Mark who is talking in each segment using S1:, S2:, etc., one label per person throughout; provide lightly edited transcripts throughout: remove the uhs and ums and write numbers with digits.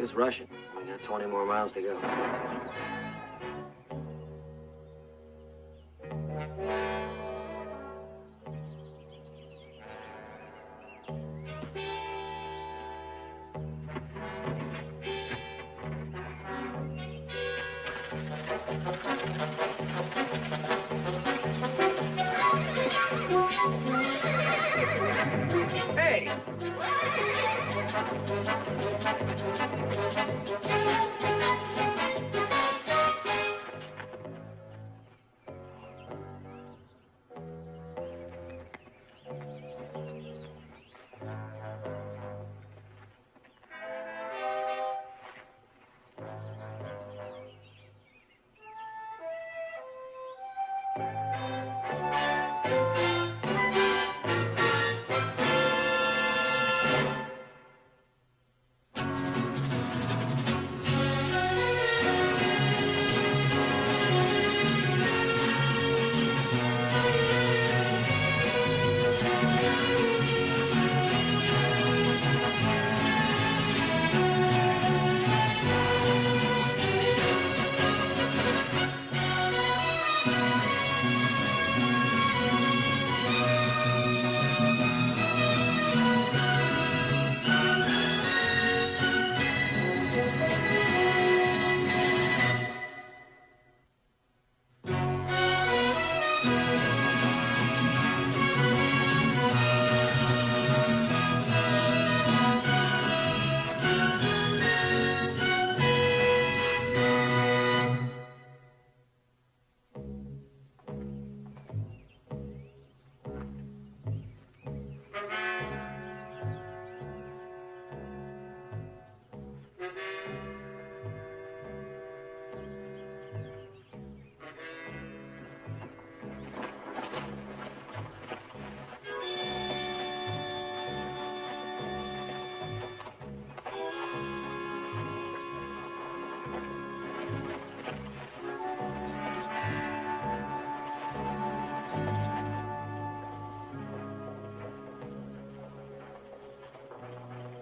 S1: was rushing. We got 20 more miles to go.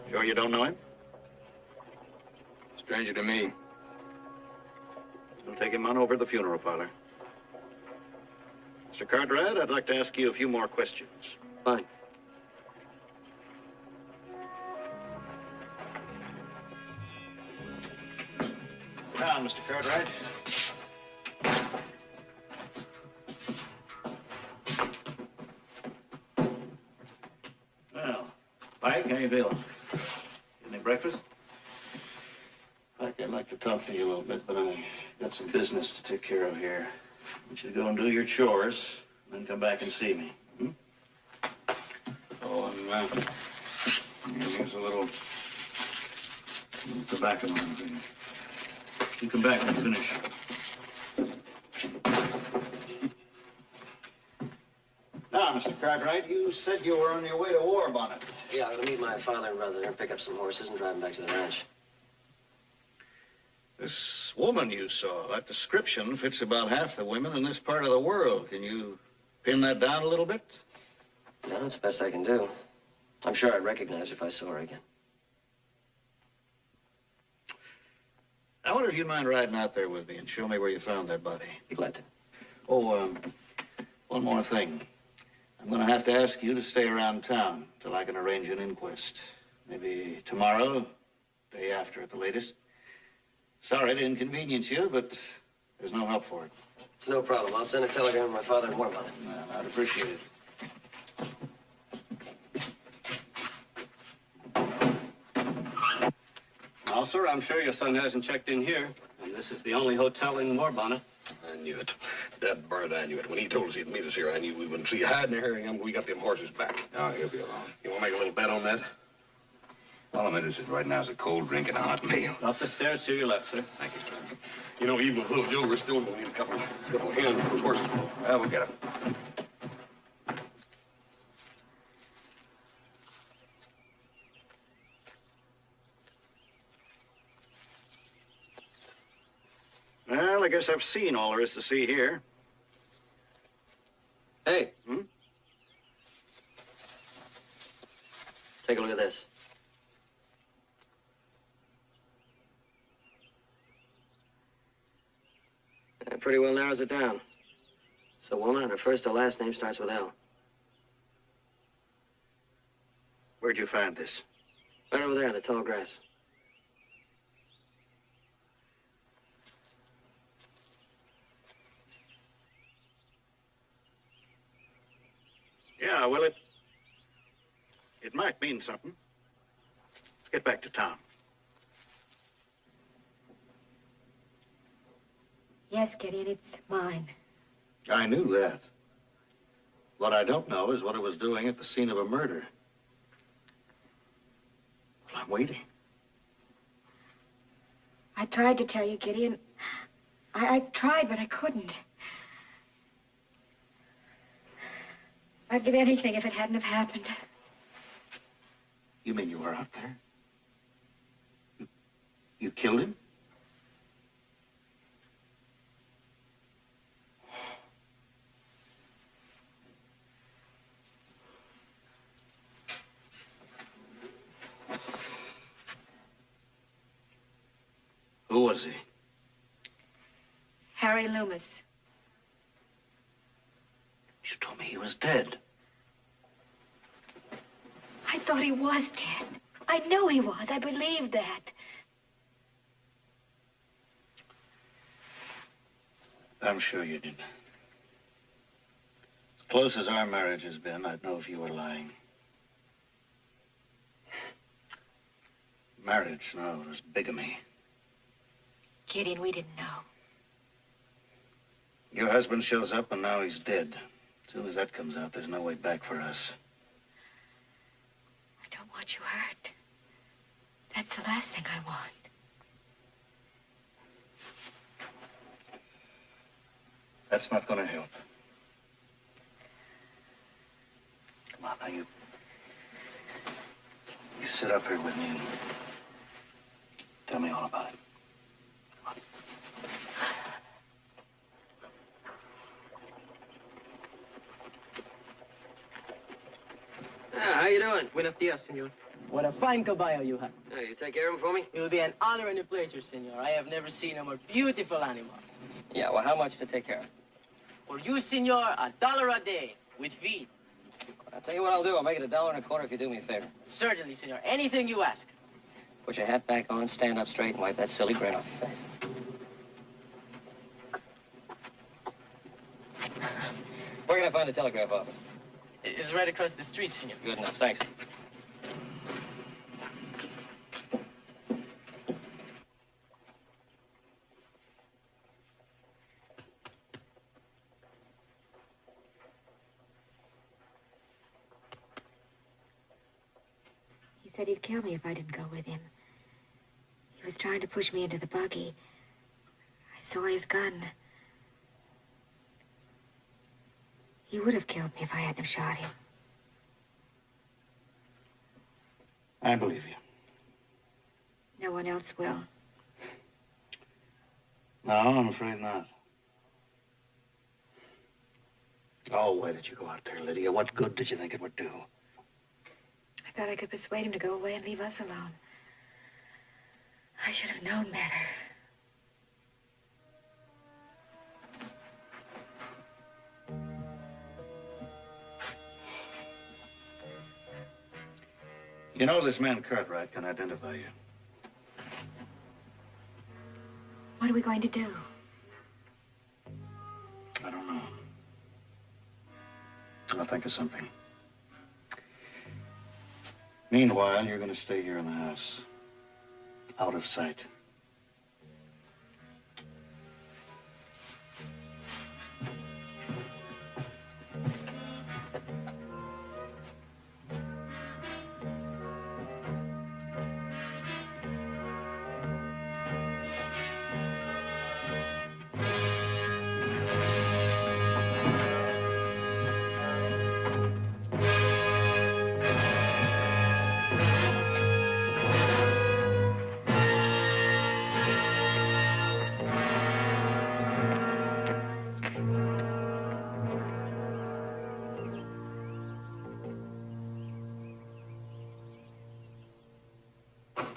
S2: Sure you don't know him?
S3: Stranger to me.
S2: We'll take him on over to the funeral parlor. Mr. Cartwright, I'd like to ask you a few more questions.
S1: Fine.
S2: Sit down, Mr. Cartwright. Well, Pike, how you feeling? Any breakfast? Pike, I'd like to talk to you a little bit, but I got some business to take care of here. I want you to go and do your chores, and then come back and see me. Hmm? Oh, and here's a little tobacco on thing. You come back when you finish. Now, Mr. Cartwright, you said you were on your way to War Bonnet.
S1: Yeah, I'm gonna meet my father and brother there, pick up some horses and drive them back to the ranch.
S2: This woman you saw, that description fits about half the women in this part of the world. Can you pin that down a little bit?
S1: No, it's the best I can do. I'm sure I'd recognize her if I saw her again.
S2: I wonder if you'd mind riding out there with me and show me where you found that body.
S1: Be glad to.
S2: Oh, one more thing. I'm going to have to ask you to stay around town till I can arrange an inquest. Maybe tomorrow, day after at the latest. Sorry to inconvenience you, but there's no help for it.
S1: It's no problem. I'll send a telegram to my father and War Bonnet.
S2: I'd appreciate it.
S4: Now, sir, I'm sure your son hasn't checked in here, and this is the only hotel in War Bonnet.
S5: I knew it. That bird, I knew it. When he told us he'd meet us here, I knew we wouldn't see you hiding or hearing him. We got them horses back.
S3: Oh, he'll be along.
S5: You want to make a little bet on that?
S3: All I'm interested in right now is a cold drink and a hot meal.
S4: Up the stairs to your left, sir.
S3: Thank you, sir.
S5: You know, even with little Joe, we're still going to need a couple of hands with those horses.
S3: Well, we'll get him.
S2: Well, I guess I've seen all there is to see here.
S1: Hey.
S2: Hmm?
S1: Take a look at this. pretty well narrows it down. It's a woman, and her first or last name starts with L.
S2: Where'd you find this?
S1: Right over there in the tall grass.
S2: Yeah, well, it might mean something. Let's get back to town.
S6: Yes, Gideon, it's mine.
S2: I knew that. What I don't know is what it was doing at the scene of a murder. Well, I'm waiting.
S6: I tried to tell you, Gideon. I tried, but I couldn't. I'd give anything if it hadn't have happened.
S2: You mean you were out there? You killed him? Who was he?
S6: Harry Loomis.
S2: You told me he was dead.
S6: I thought he was dead. I knew he was. I believed that.
S2: I'm sure you did. As close as our marriage has been, I'd know if you were lying. Marriage, no, it was bigamy.
S6: Gideon, we didn't know.
S2: Your husband shows up and now he's dead. As soon as that comes out, there's no way back for us.
S6: I don't want you hurt. That's the last thing I want.
S2: That's not gonna help. Come on, now you sit up here with me and tell me all about it. Come on.
S1: How you doing?
S7: Buenos dias, senor. What a fine caballo you have.
S1: You take care of him for me?
S7: It will be an honor and a pleasure, senor. I have never seen a more beautiful animal.
S1: Yeah, well, how much to take care of?
S7: For you, senor, $1 a day, with feed.
S1: I'll tell you what I'll do. I'll make it $1.25 if you do me a favor.
S7: Certainly, senor. Anything you ask.
S1: Put your hat back on, stand up straight, and wipe that silly grin off your face. Where can I find the telegraph office?
S7: It's right across the street, senor.
S1: Good enough, thanks.
S6: He said he'd kill me if I didn't go with him. He was trying to push me into the buggy. I saw his gun. He would have killed me if I hadn't have shot him.
S2: I believe you.
S6: No one else will.
S2: No, I'm afraid not. Oh, why did you go out there, Lydia? What good did you think it would do?
S6: I thought I could persuade him to go away and leave us alone. I should have known better.
S2: You know, this man Cartwright can identify you.
S6: What are we going to do?
S2: I don't know. I'll think of something. Meanwhile, you're going to stay here in the house. Out of sight.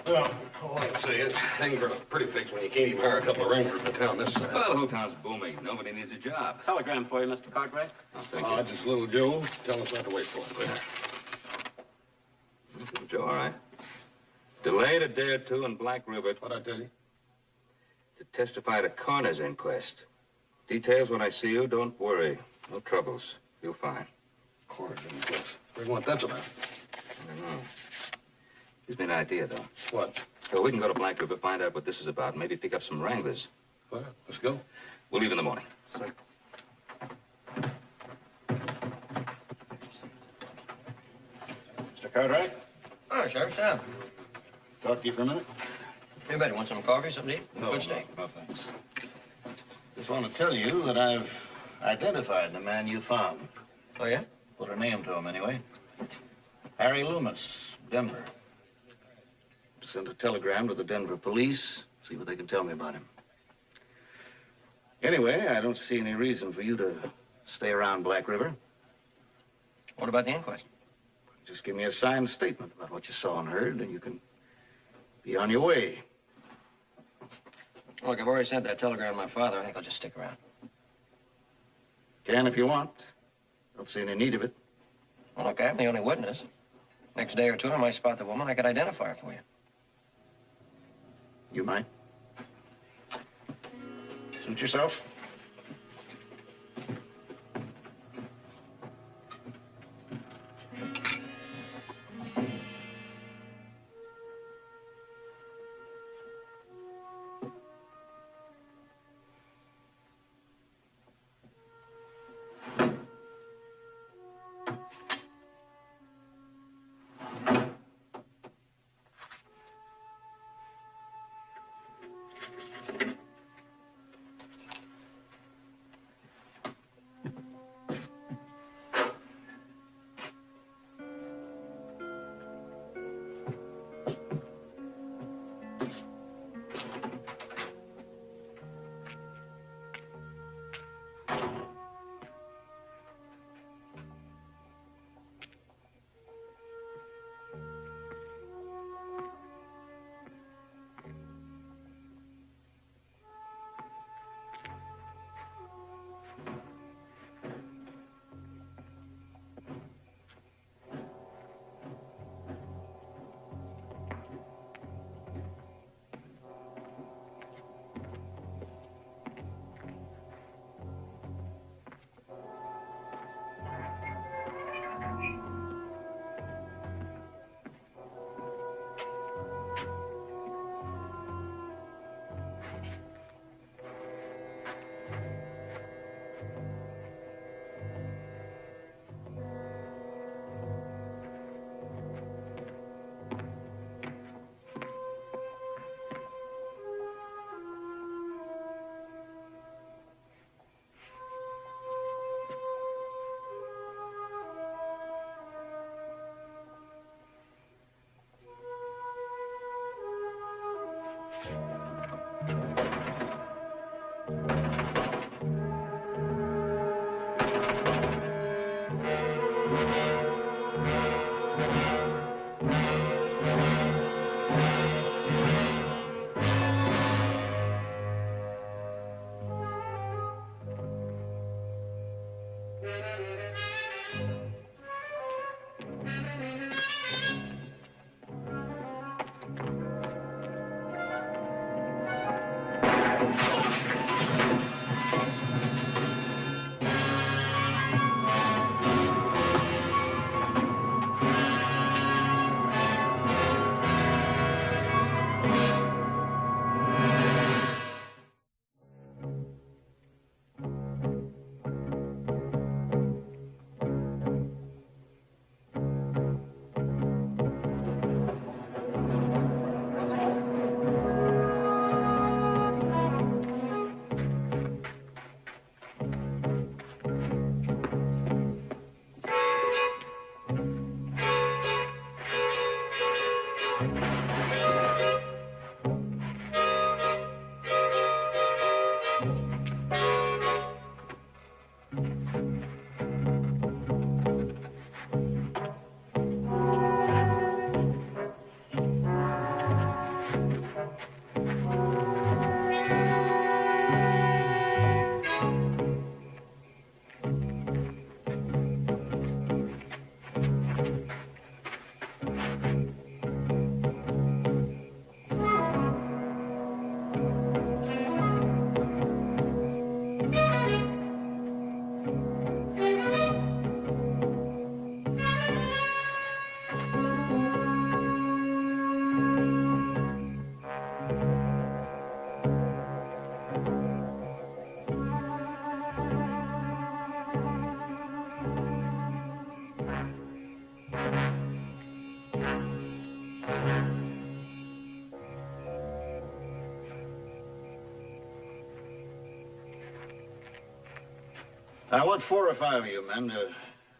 S5: Well, all I can say is things are pretty fixed when you can't even hire a couple of rangers in town this side.
S3: Well, the whole town's booming. Nobody needs a job.
S4: Telegram for you, Mr. Cartwright.
S3: Oh, thank you.
S5: Just little Joe. Tell us not to wait for it.
S3: Joe, all right. Delayed a day or two in Black River
S5: What'd I tell you?
S3: to testify at a coroner's inquest. Details when I see you. Don't worry. No troubles. You'll find.
S5: Court, Bring what that's about.
S3: I don't know. Gives me an idea, though.
S5: What?
S3: So we can go to Black River, find out what this is about, and maybe pick up some wranglers.
S5: Well, let's go.
S3: We'll leave in the morning.
S5: Sir.
S2: Mr. Cartwright,
S1: Oh, Sheriff, Sam.
S2: talk to you for a minute?
S1: You better want some coffee, something to eat? Good steak.
S2: No, thanks. Just want to tell you that I've identified the man you found.
S1: Oh, yeah?
S2: Put a name to him, anyway. Harry Loomis, Denver. Sent a telegram to the Denver police, see what they can tell me about him. Anyway, I don't see any reason for you to stay around Black River.
S1: What about the inquest?
S2: Just give me a signed statement about what you saw and heard, and you can be on your way.
S1: Look, I've already sent that telegram to my father. I think I'll just stick around.
S2: Can if you want. Don't see any need of it.
S1: Well, look, I'm the only witness. Next day or two, I might spot the woman. I could identify her for you.
S2: You might. Suit yourself. I want 4 or 5 of you men to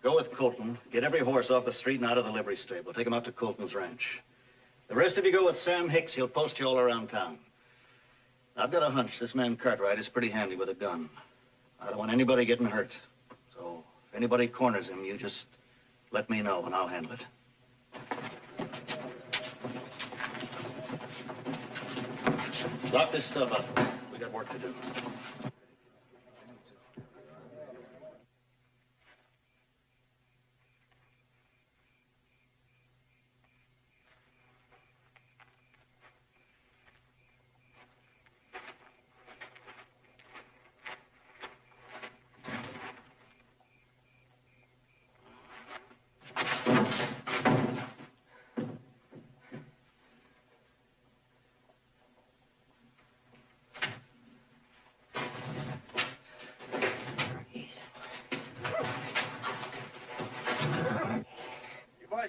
S2: go with Colton, get every horse off the street and out of the livery stable. Take them out to Colton's ranch. The rest of you go with Sam Hicks. He'll post you all around town. I've got a hunch this man Cartwright is pretty handy with a gun. I don't want anybody getting hurt. So if anybody corners him, you just let me know and I'll handle it. Lock this stuff up. We got work to do.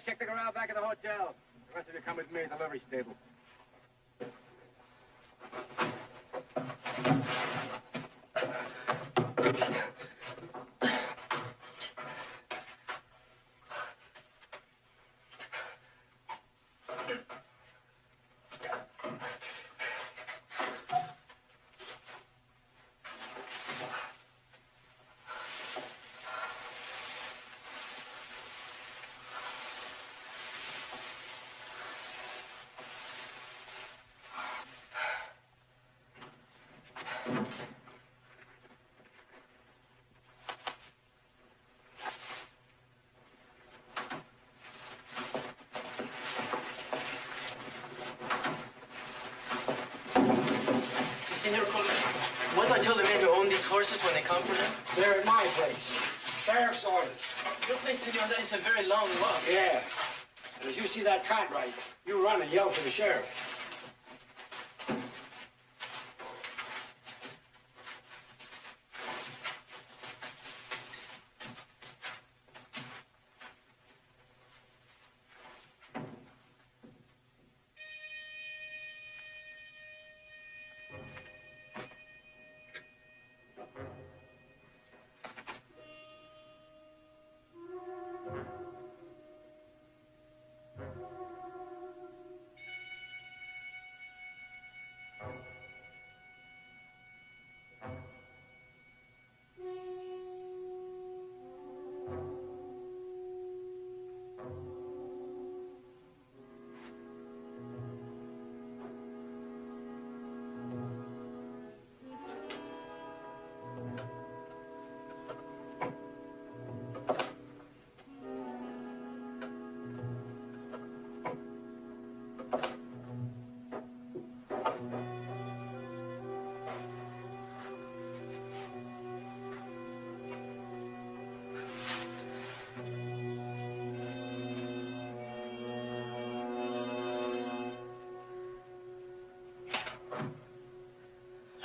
S3: Check the corral back at the hotel. The rest of you come with me at the livery stable.
S7: Senor Colton, what do I tell the men who own these horses when they come for them?
S8: They're at my place. Sheriff's orders.
S7: Your place, senor, that is a very long walk.
S8: Yeah. And as you see that Cartwright, you run and yell for the sheriff.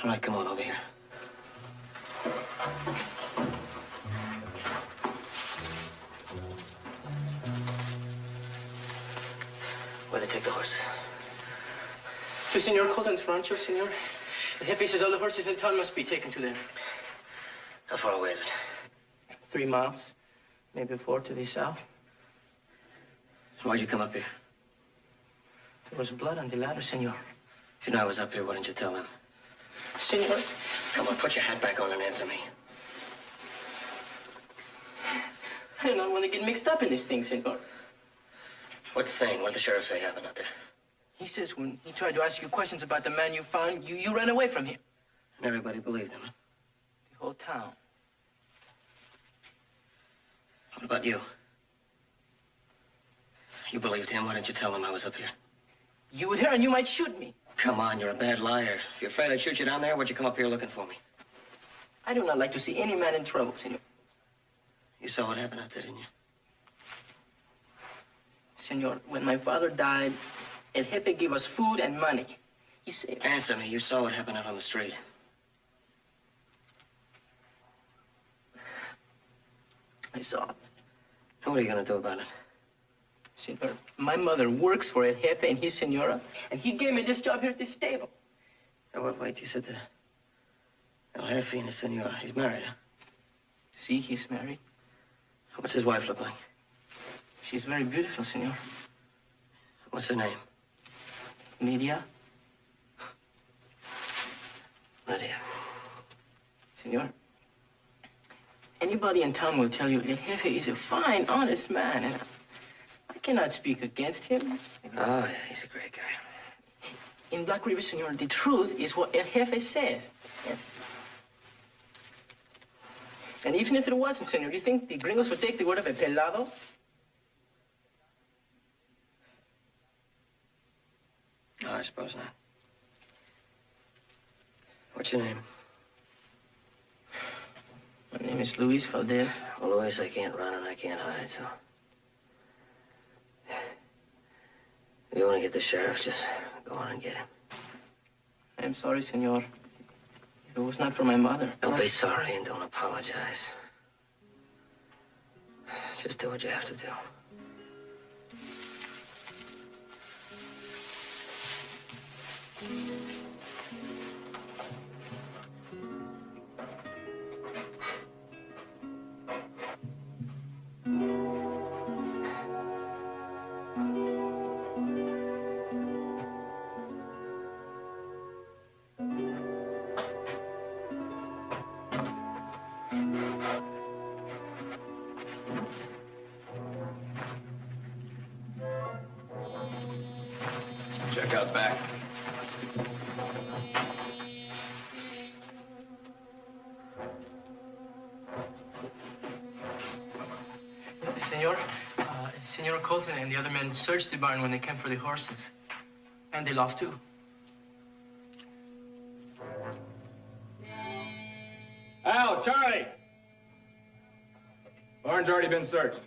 S1: All right, come on over here. Where'd they take the horses?
S7: To Senor Colton's rancho, senor. The jefe says all the horses in town must be taken to there.
S1: How far away is it?
S7: 3 miles, maybe 4 to the south.
S1: Why'd you come up here?
S7: There was blood on the ladder, senor.
S1: If you know I was up here, why didn't you tell them?
S7: Senor,
S1: Come on, put your hat back on and answer me.
S7: I do not want to get mixed up in this thing, senor.
S1: What thing? What did the sheriff say happened out there?
S7: He says when he tried to ask you questions about the man you found, you ran away from him.
S1: And everybody believed him, huh?
S7: The whole town.
S1: What about you? You believed him. Why didn't you tell him I was up here?
S7: You would hear and you might shoot me.
S1: Come on, you're a bad liar. If you're afraid I'd shoot you down there, what'd you come up here looking for me?
S7: I do not like to see any man in trouble, senor.
S1: You saw what happened out there, didn't you?
S7: Senor, when my father died, El Jefe gave us food and money. He saved us.
S1: Answer me. You saw what happened out on the street.
S7: I saw it.
S1: And what are you going to do about it?
S7: Senor, my mother works for El Jefe and his senora, and he gave me this job here at this stable.
S1: Now, wait, you said the El Jefe and his senora. He's married, huh?
S7: See, he's married.
S1: What's his wife look like?
S7: She's very beautiful, senor.
S1: What's her name?
S7: Lydia.
S1: Lydia.
S7: Senor, anybody in town will tell you El Jefe is a fine, honest man, and I cannot speak against him.
S1: Oh, yeah, he's a great guy.
S7: In Black River, senor, the truth is what El Jefe says. And even if it wasn't, senor, you think the gringos would take the word of a pelado?
S1: No, I suppose not. What's your name?
S7: My name is Luis Valdez.
S1: Well, Luis, I can't run and I can't hide, so... If you want to get the sheriff, just go on and get him.
S7: I'm sorry, senor. If it was not for my mother...
S1: Don't be sorry and don't apologize. Just do what you have to do.
S3: Check out back.
S7: Senor Colton and the other men searched the barn when they came for the horses. And they left too.
S9: Al, Charlie! Barn's already been searched.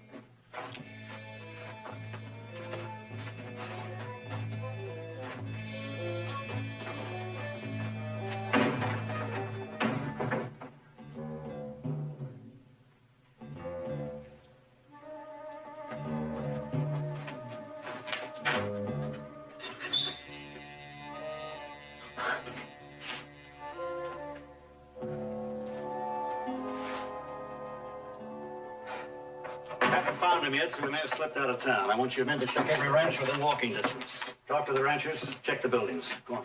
S2: Haven't found him yet, so he may have slipped out of town. I want your men to check every ranch within walking distance. Talk to the ranchers, check the buildings. Go on.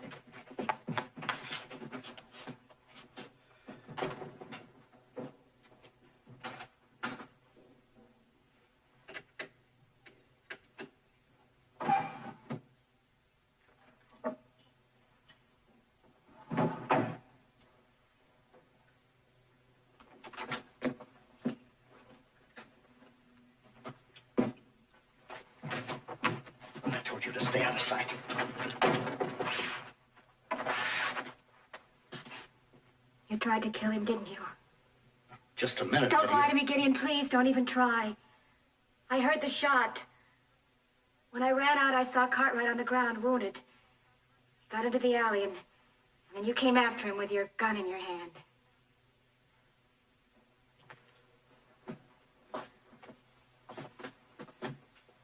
S2: Stay out of sight.
S6: You tried to kill him, didn't you?
S2: Just a minute.
S6: Don't lie to me, Gideon, please. Don't even try. I heard the shot. When I ran out, I saw Cartwright on the ground, wounded. He got into the alley, and then you came after him with your gun in your hand.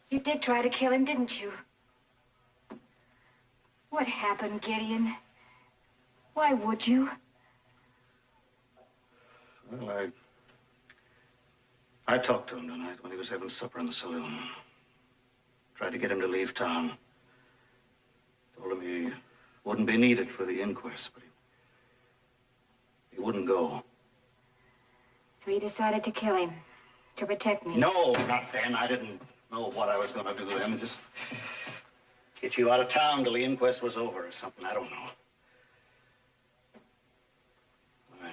S6: You did try to kill him, didn't you? What happened, Gideon? Why would you?
S2: Well, I talked to him tonight when he was having supper in the saloon. Tried to get him to leave town. Told him he wouldn't be needed for the inquest, but he wouldn't go.
S6: So you decided to kill him, to protect me?
S2: No, not then. I didn't know what I was going to do to him. Just get you out of town till the inquest was over or something. I don't know. When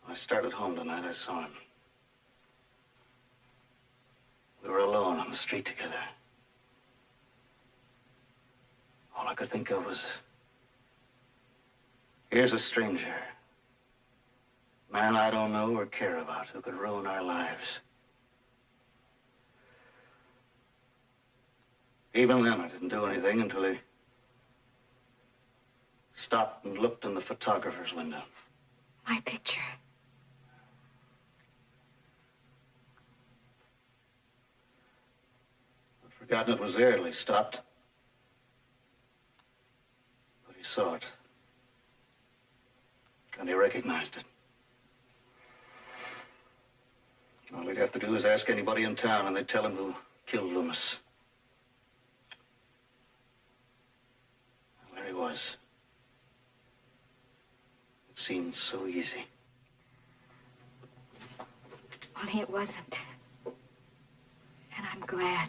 S2: I started home tonight, I saw him. We were alone on the street together. All I could think of was, here's a stranger. Man I don't know or care about, who could ruin our lives. Even then, I didn't do anything until he stopped and looked in the photographer's window.
S6: My picture.
S2: I'd forgotten it was there till he stopped. But he saw it. And he recognized it. All he'd have to do is ask anybody in town, and they'd tell him who killed Loomis. There he was. It seemed so easy.
S6: Only it wasn't. And I'm glad.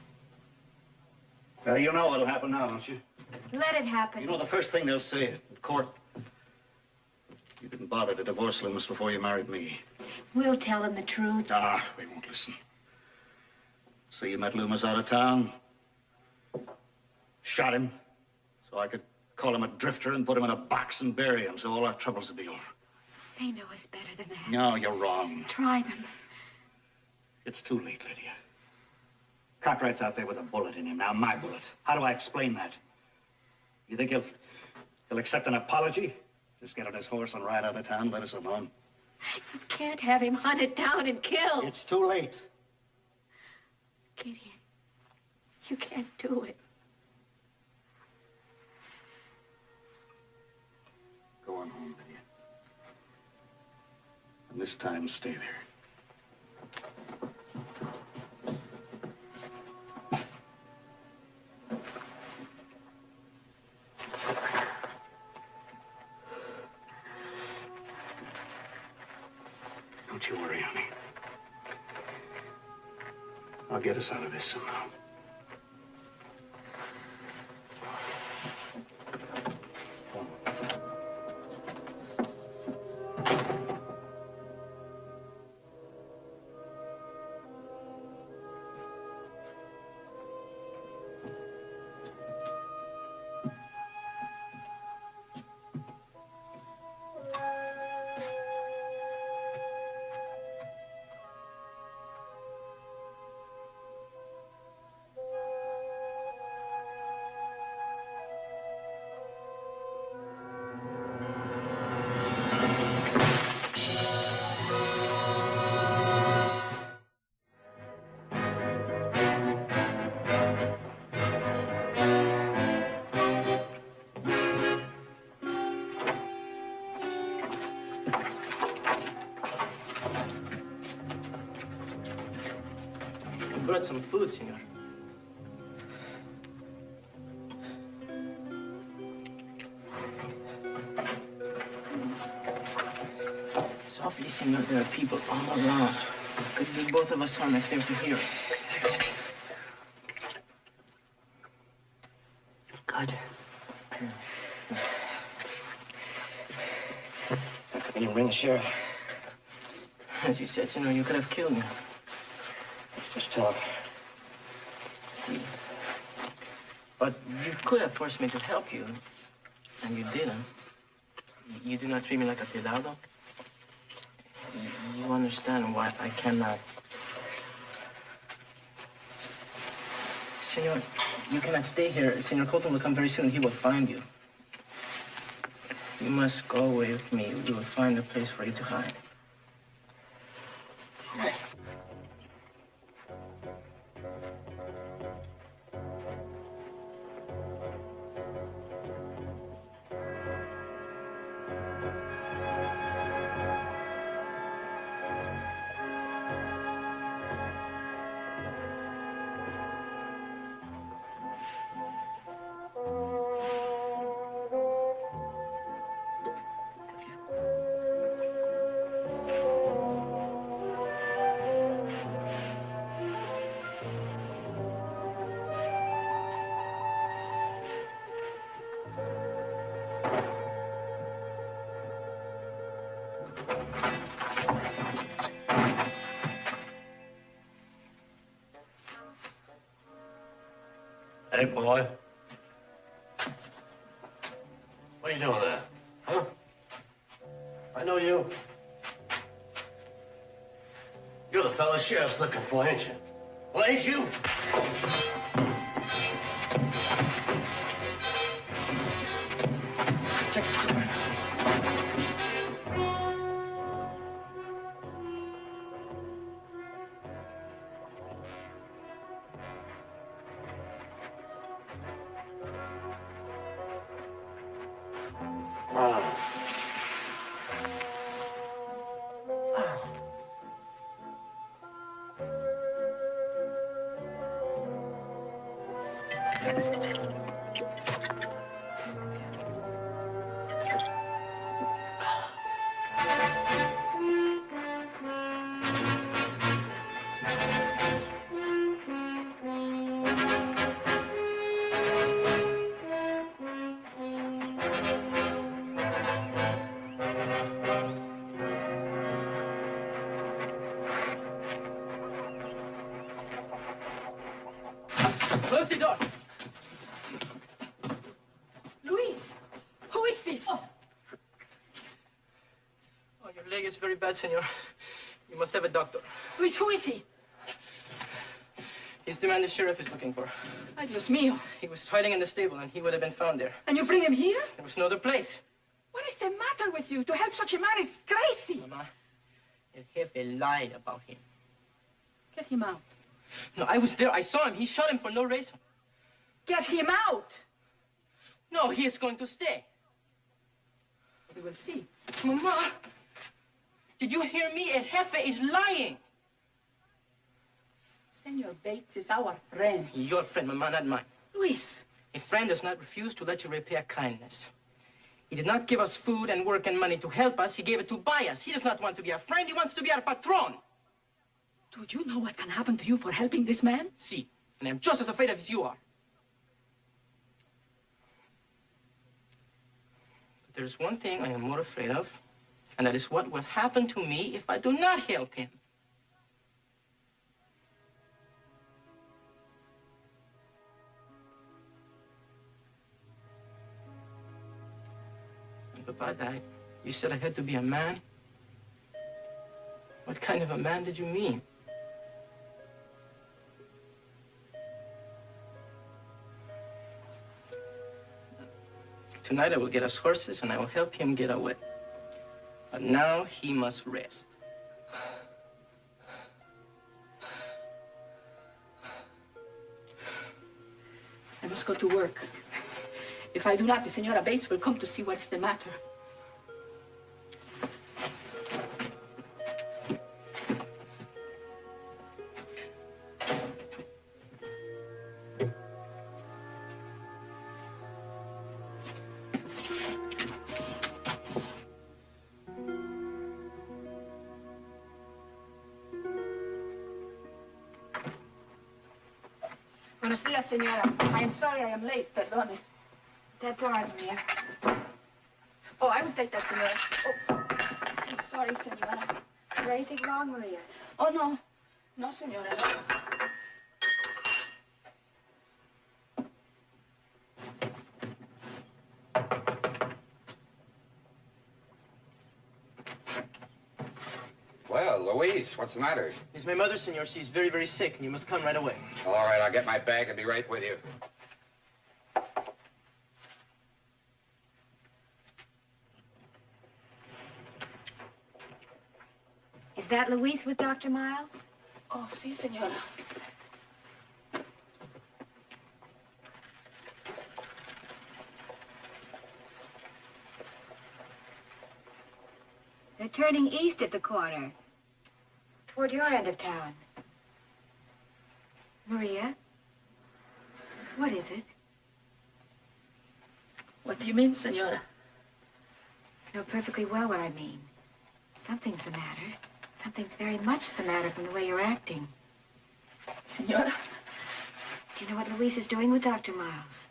S2: Well, you know what'll happen now, don't you?
S6: Let it happen.
S2: You know the first thing they'll say in court? You didn't bother to divorce Loomis before you married me.
S6: We'll tell them the truth.
S2: Ah, they won't listen. So you met Loomis out of town, shot him, so I could call him a drifter and put him in a box and bury him, so all our troubles would be over.
S6: They know us better than that.
S2: No, you're wrong.
S6: Try them.
S2: It's too late, Lydia. Cartwright's out there with a bullet in him. Now, my bullet. How do I explain that? You think he'll accept an apology? Just get on his horse and ride out of town, let us alone.
S6: You can't have him hunted down and killed.
S2: It's too late.
S6: Gideon, you can't do it.
S2: Go on home, Lydia. And this time, stay there. Don't you worry, honey. I'll get us out of this somehow.
S7: Brought some food, senor. Softly, senor. There are people all around. Could do both of us harm if they were to hear us. Good.
S1: I couldn't even ring the sheriff.
S7: As you said, senor, you could have killed me.
S1: Just talk.
S7: See. But you could have forced me to help you, and you didn't. You do not treat me like a criado. You understand why I cannot. Senor, you cannot stay here. Senor Colton will come very soon. He will find you. You must go away with me. We will find a place for you to hide.
S5: Hey, boy. What are you doing there? Huh? I know you. You're the fella sheriff's looking for, ain't you? Well, ain't you? Check the door.
S7: Close the door.
S10: Luis, who is this?
S7: Oh, your leg is very bad, senor. You must have a doctor.
S10: Luis, who is he?
S7: He's the man the sheriff is looking for.
S10: Ay, Dios mío.
S7: He was hiding in the stable, and he would have been found there.
S10: And you bring him here?
S7: There was no other place.
S10: What is the matter with you? To help such a man is crazy.
S7: Mama, El Jefe lied about him.
S10: Get him out.
S7: No, I was there. I saw him. He shot him for no reason.
S10: Get him out.
S7: No, he is going to stay.
S10: We will see.
S7: Mama, did you hear me? El Jefe is lying.
S10: Senor Bates is our friend.
S7: Your friend, Mama, not mine.
S10: Luis.
S7: A friend does not refuse to let you repay a kindness. He did not give us food and work and money to help us. He gave it to buy us. He does not want to be our friend. He wants to be our patron.
S10: Do you know what can happen to you for helping this man?
S7: See, and I'm just as afraid of as you are. But there's one thing I am more afraid of, and that is what will happen to me if I do not help him. When Papa died, you said I had to be a man. What kind of a man did you mean? Tonight I will get us horses and I will help him get away. But now he must rest.
S10: I must go to work. If I do not, the Senora Bates will come to see what's the matter. Buenos días, señora. I am sorry I am late. Perdone.
S6: That's all right, Maria.
S10: Oh, I will take that, senora. Oh, I'm sorry, senora.
S6: Is there anything wrong, Maria?
S10: Oh, no. No, senora. No.
S3: Well, Louise, what's the matter?
S7: It's my mother, senor. She's very, very sick, and you must come right away.
S3: All right, I'll get my bag and be right with you.
S6: Is that Luis with Dr. Miles?
S10: Oh, sí, senora.
S6: They're turning east at the corner, toward your end of town. Maria, what is it?
S10: What do you mean, senora?
S6: You know perfectly well what I mean. Something's the matter. Something's very much the matter from the way you're acting.
S10: Senora?
S6: Do you know what Luis is doing with Dr. Miles?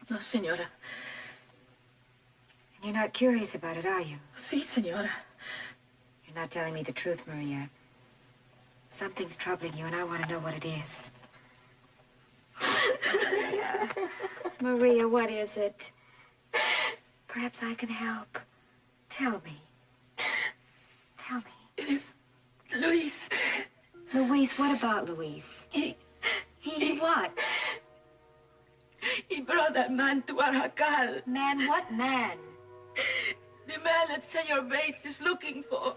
S10: No, senora.
S6: And you're not curious about it, are you?
S10: Sí, senora.
S6: You're not telling me the truth, Maria. Something's troubling you, and I want to know what it is. Maria. Maria, what is it? Perhaps I can help. Tell me. Tell me.
S10: It is Luis.
S6: Luis, what about Luis? He what?
S10: He brought that man to our jacal.
S6: Man, what man?
S10: The man that Senor Bates is looking for.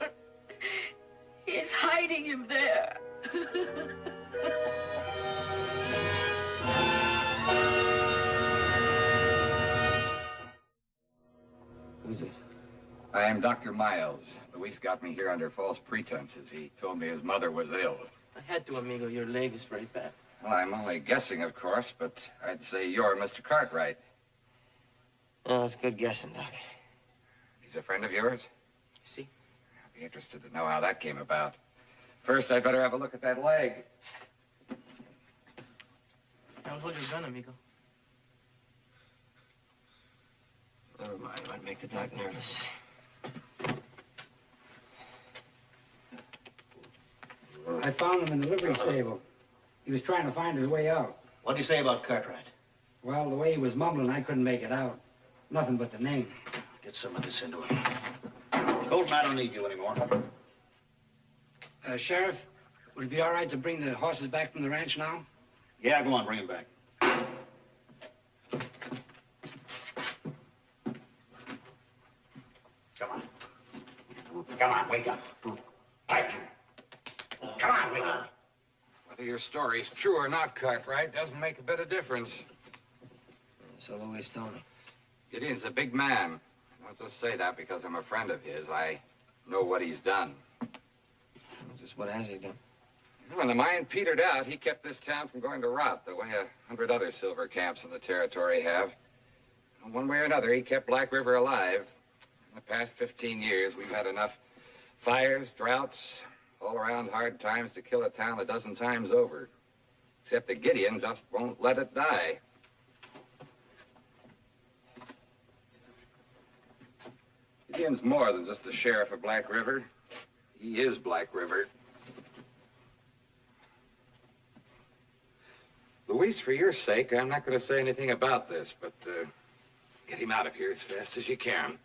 S10: He is hiding him there.
S3: Who's this? I am Dr. Miles. Luis got me here under false pretenses. He told me his mother was ill.
S7: I had to, amigo. Your leg is very bad.
S3: Well, I'm only guessing, of course, but I'd say you're Mr. Cartwright.
S1: Oh, that's good guessing, Doc.
S3: He's a friend of yours?
S7: See?
S3: I'd be interested to know how that came about. First, I'd better have a look at that leg.
S7: I'll hold your gun, amigo.
S1: Never mind, it might make the doc nervous.
S8: I found him in the livery stable. He was trying to find his way out.
S2: What do you say about Cartwright?
S8: Well, the way he was mumbling, I couldn't make it out. Nothing but the name.
S2: Get some of this into him. Colton, I don't need you anymore.
S8: Sheriff, would it be all right to bring the horses back from the ranch now?
S2: Yeah, go on, bring him back. Come on. Come on, wake up. Pike. Come on, wake up.
S3: Whether your story's true or not, Cartwright, doesn't make a bit of difference.
S1: So Louise told me.
S3: Gideon's a big man. I don't just say that because I'm a friend of his. I know what he's done.
S1: Just what has he done?
S3: When the mine petered out, he kept this town from going to rot the way 100 other silver camps in the territory have. And one way or another, he kept Black River alive. In the past 15 years, we've had enough fires, droughts, all-around hard times to kill a town a dozen times over. Except that Gideon just won't let it die. Gideon's more than just the sheriff of Black River. He is Black River. Louise, for your sake, I'm not going to say anything about this, but get him out of here as fast as you can.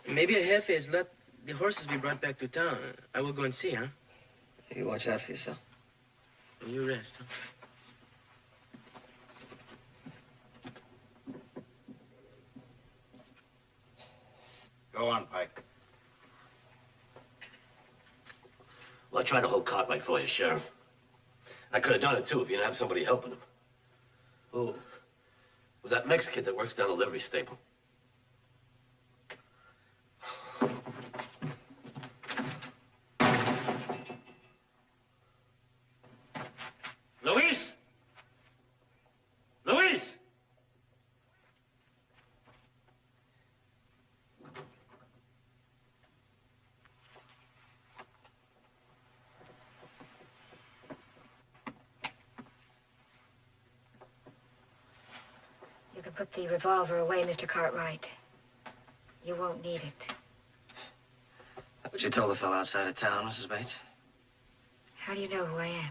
S7: Maybe a jefe is let the horses be brought back to town. I will go and see, huh?
S1: You watch out for yourself.
S7: You rest, huh?
S2: Go on, Pike.
S11: Well, I tried to hold Cartwright for you, Sheriff. I could have done it, too, if you didn't have somebody helping him. Who? It was that Mexican that works down the livery stable. Luis! Luis!
S6: You can put the revolver away, Mr. Cartwright. You won't need it.
S1: What you told the fellow outside of town, Mrs. Bates?
S6: How do you know who I am?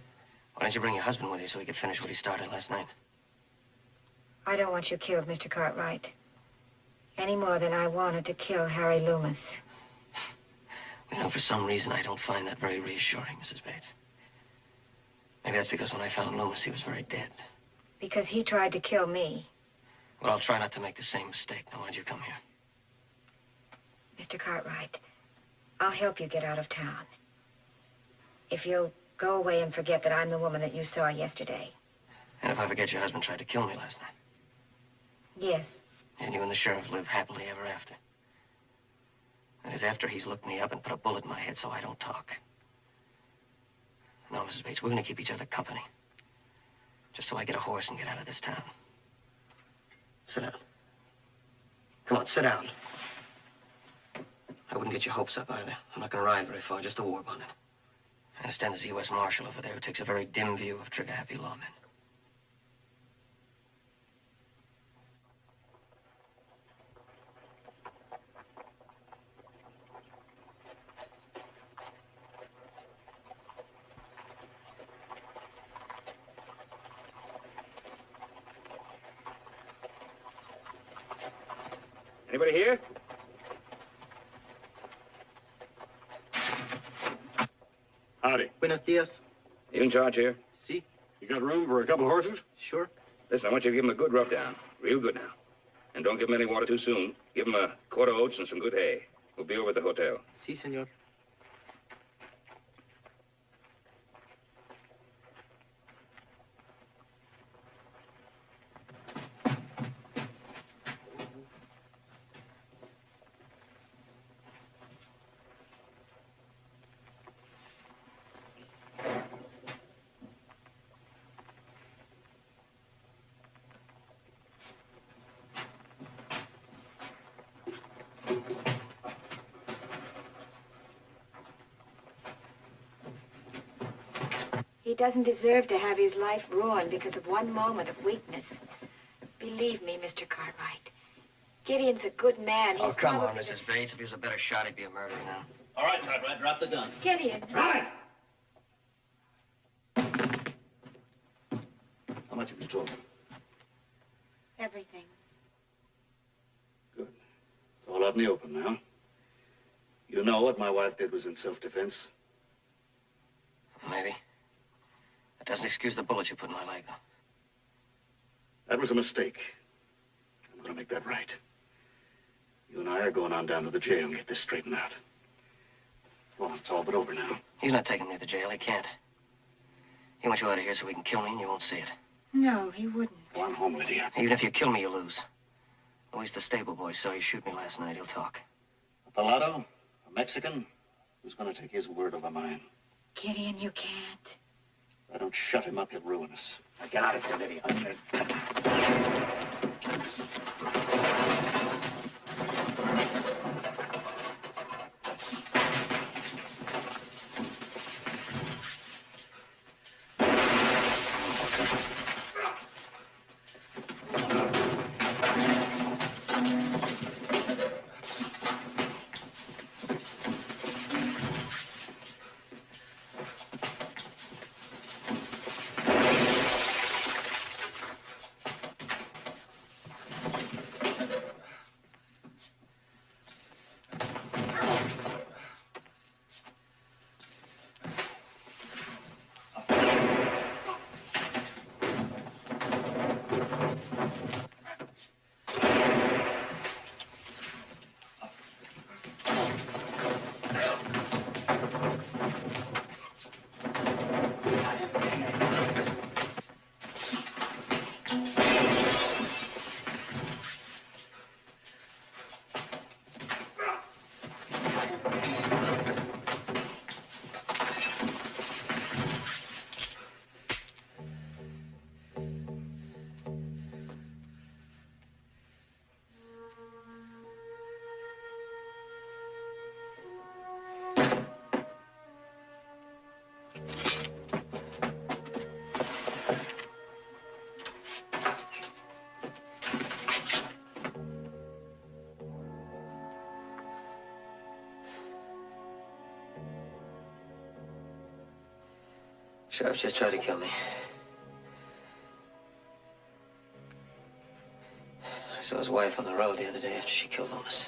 S1: Why didn't you bring your husband with you so he could finish what he started last night?
S6: I don't want you killed, Mr. Cartwright. Any more than I wanted to kill Harry Loomis.
S1: You know, for some reason, I don't find that very reassuring, Mrs. Bates. Maybe that's because when I found Loomis, he was very dead.
S6: Because he tried to kill me.
S1: Well, I'll try not to make the same mistake. Now, why'd you come here?
S6: Mr. Cartwright, I'll help you get out of town. If you'll go away and forget that I'm the woman that you saw yesterday.
S1: And if I forget your husband tried to kill me last night?
S6: Yes.
S1: And you and the sheriff live happily ever after. That is after he's looked me up and put a bullet in my head so I don't talk. No, Mrs. Bates, we're going to keep each other company. Just till I get a horse and get out of this town. Sit down. Come on, sit down. I wouldn't get your hopes up either. I'm not going to ride very far, just a war bonnet. I understand there's a U.S. Marshal over there who takes a very dim view of trigger-happy lawmen.
S3: Anybody here?
S5: Howdy.
S7: Buenos dias.
S3: You in charge here?
S7: See?
S5: You got room for a couple of horses?
S7: Sure.
S3: Listen, I want you to give him a good rub down. Real good now. And don't give him any water too soon. Give him a quart of oats and some good hay. We'll be over at the hotel.
S7: Si, senor.
S6: He doesn't deserve to have his life ruined because of one moment of weakness. Believe me, Mr. Cartwright. Gideon's a good man.
S1: Oh,
S6: He's
S1: come on,
S6: probably
S1: Mrs. Bates. If he was a better shot, he'd be a murderer now.
S2: All right, Cartwright, drop the gun.
S6: Gideon.
S2: Right! How much have you told him?
S6: Everything.
S2: Good. It's all out in the open now. You know what my wife did was in self-defense?
S1: Maybe. That doesn't excuse the bullet you put in my leg, though.
S2: That was a mistake. I'm gonna make that right. You and I are going on down to the jail and get this straightened out. Go on, it's all but over now.
S1: He's not taking me to the jail. He can't. He wants you out of here so he can kill me and you won't see it.
S6: No, he wouldn't.
S2: Go on home, Lydia.
S1: Even if you kill me, you lose. Louis, the stable boy, saw you shoot me last night. He'll talk.
S2: A Pelado, a Mexican, who's gonna take his word over mine.
S6: Gideon, you can't.
S2: If I don't shut him up, he'll ruin us. Now get out of here, Lydia.
S1: Sheriff just tried to kill me. I saw his wife on the road the other day after she killed Loomis.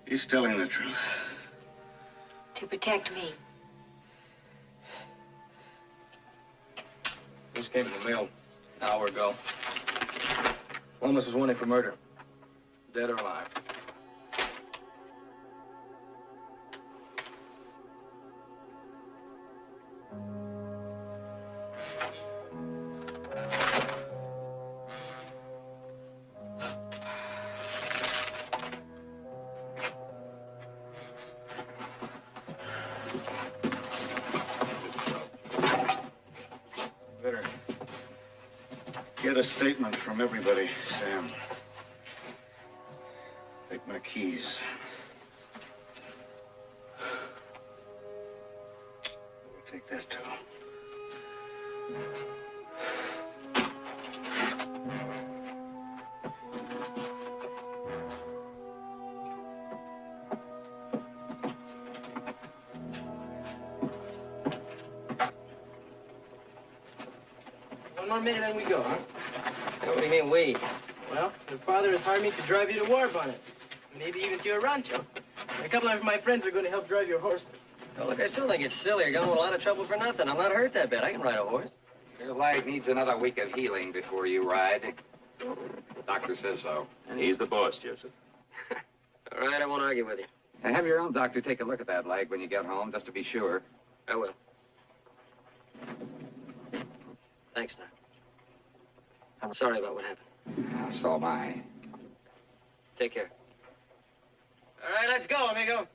S2: He's telling the truth.
S6: To protect me.
S9: This came from the mail an hour ago. Loomis was wanted for murder. Dead or alive.
S2: Get a statement from everybody, Sam. Take my keys. We'll take that too.
S7: One more minute and we go, huh?
S1: What do you mean, we?
S7: Well, your father has hired me to drive you to war bonnet. Maybe even to your rancho. A couple of my friends are going to help drive your horses.
S1: Oh, look, I still think it's silly. You're going to a lot of trouble for nothing. I'm not hurt that bad. I can ride a horse.
S3: Your leg needs another week of healing before you ride. The doctor says so.
S9: And he's the boss, Joseph.
S1: All right, I won't argue with you.
S3: And have your own doctor take a look at that leg when you get home, just to be sure.
S1: I will. Thanks, now. I'm sorry about what happened.
S3: So am I.
S1: Take care. All right, let's go, amigo.